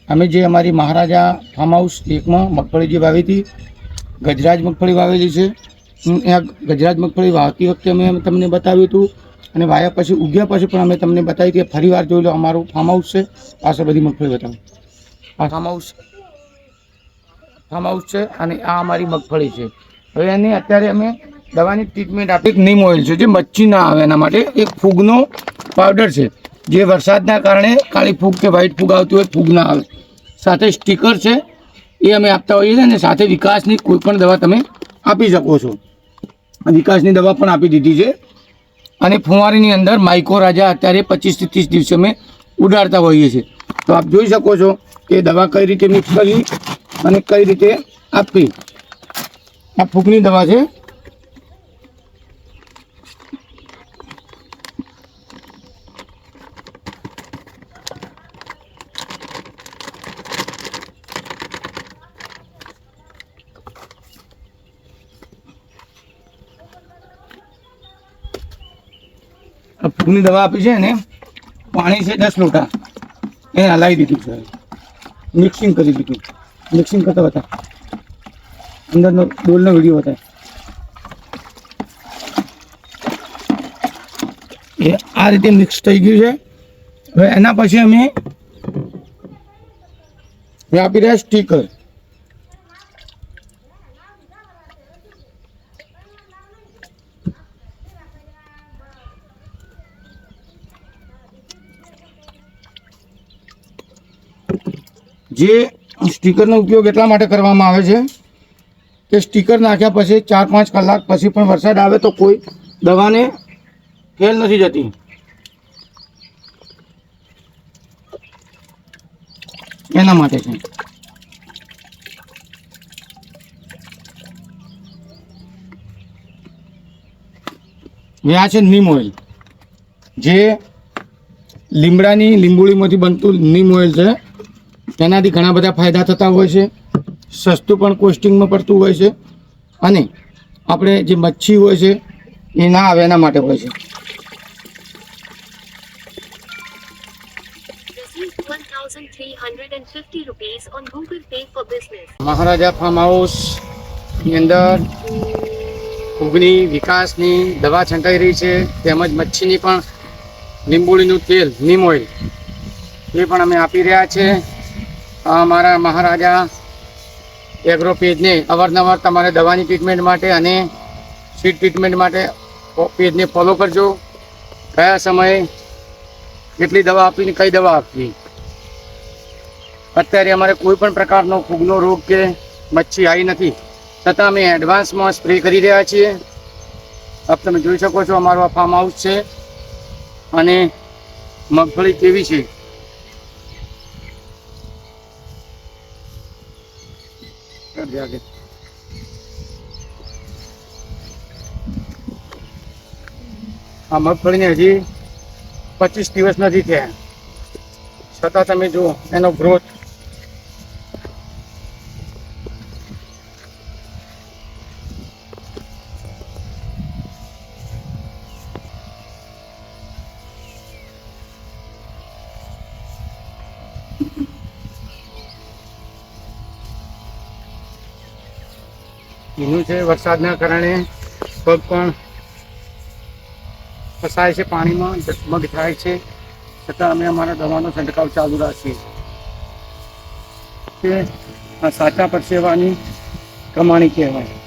અમે જે અમારી મહારાજા ફાર્મ હાઉસ 1 માં મગફળી જે વાવી હતી, ગજરાજ મગફળી વાવેલી છે. ગજરાજ મગફળી વાવતી વખતે અમે તમને બતાવ્યું હતું અને વાયા પછી ઉગ્યા પછી પણ અમે તમને બતાવી કે ફરી વાર જોઈ લો, અમારું ફાર્મ હાઉસ છે. પાછળ બધી મગફળી બતાવો. આ ફાર્મ હાઉસ છે અને આ અમારી મગફળી છે. હવે એની અત્યારે અમે દવાની ટ્રીટમેન્ટ આપી. એક નીમ ઓઇલ છે જે મચ્છી ના આવે એના માટે. એક ફૂગનો પાવડર છે જે વરસાદના કારણે કાળી ફૂગ કે વ્હાઈટ ફૂગ આવતી હોય, ફૂગ ના આવે. સાથે સ્ટીકર છે એ અમે આપતા હોઈએ છીએ અને સાથે વિકાસની કોઈ પણ દવા તમે આપી શકો છો. વિકાસની દવા પણ આપી દીધી છે. અને ફુવારીની અંદર માઇકો રાજા અત્યારે 25 થી 30 દિવસે અમે ઉડાડતા હોઈએ છીએ. તો આપ જોઈ શકો છો કે દવા કઈ રીતે મિક્સ કરવી અને કઈ રીતે આપવી. આ ફૂગની દવા છે. ફૂગની દવા આપી છે અને પાણી છે 10 લોટા એને હલાવી દીધું છે, મિક્સિંગ કરી દીધું. મિક્સિંગ કરતા હતા અંદરનો ડોલનો વિડીયો હતા એ આ રીતે મિક્સ થઈ ગયું છે. હવે એના પછી અમે આપી રહ્યા સ્ટીકર. જે સ્ટીકરનો ઉપયોગ એટલા માટે કરવામાં આવે છે કે સ્ટીકર નાખ્યા પછી 4-5 કલાક પછી પણ વરસાદ આવે તો કોઈ દવાને ફેલ નથી જતી. એના માટે છે. આ છે નીમ ઓઇલ, જે લીંબોળીમાંથી બનતું નીમ ઓઇલ છે. તેનાથી ઘણા બધા ફાયદા થતા હોય છે. સસ્તું પણ કોસ્ટિંગમાં પડતું હોય છે અને આપણે જે મચ્છી હોય છે એ ના આવે એના માટે હોય છે. મહારાજા ફાર્મ હાઉસની અંદર ફૂગની વિકાસની દવા છંટાઈ રહી છે, તેમજ મચ્છીની પણ લીંબોળીનું તેલ નીમ ઓઇલ એ પણ અમે આપી રહ્યા છે. અમારા મહારાજા એગ્રો પેજને અવારનવાર તમારે દવાની ટ્રીટમેન્ટ માટે અને સીડ ટ્રીટમેન્ટ માટે પેજને ફોલો કરજો. કયા સમયે કેટલી દવા આપવી, કઈ દવા આપવી. અત્યારે અમારે કોઈ પણ પ્રકારનો ફૂગનો રોગ કે મચ્છી આવી નથી, છતાં અમે એડવાન્સમાં સ્પ્રે કરી રહ્યા છીએ. આપ તમે જોઈ શકો છો અમારું આ ફાર્મ હાઉસ છે અને મગફળી કેવી છે. આ મગફળીને હજી 25 દિવસ નથી થયા, છતાં તમે જુઓ એનો ગ્રોથ. ભીનું છે, વરસાદના કારણે પગ પણ ફસાય છે, પાણીમાં ડગમગ થાય છે, છતાં અમે અમારા દવાનો છંટકાવ ચાલુ રાખીએ કે આ સાચા પરસેવાની કમાણી કહેવાય.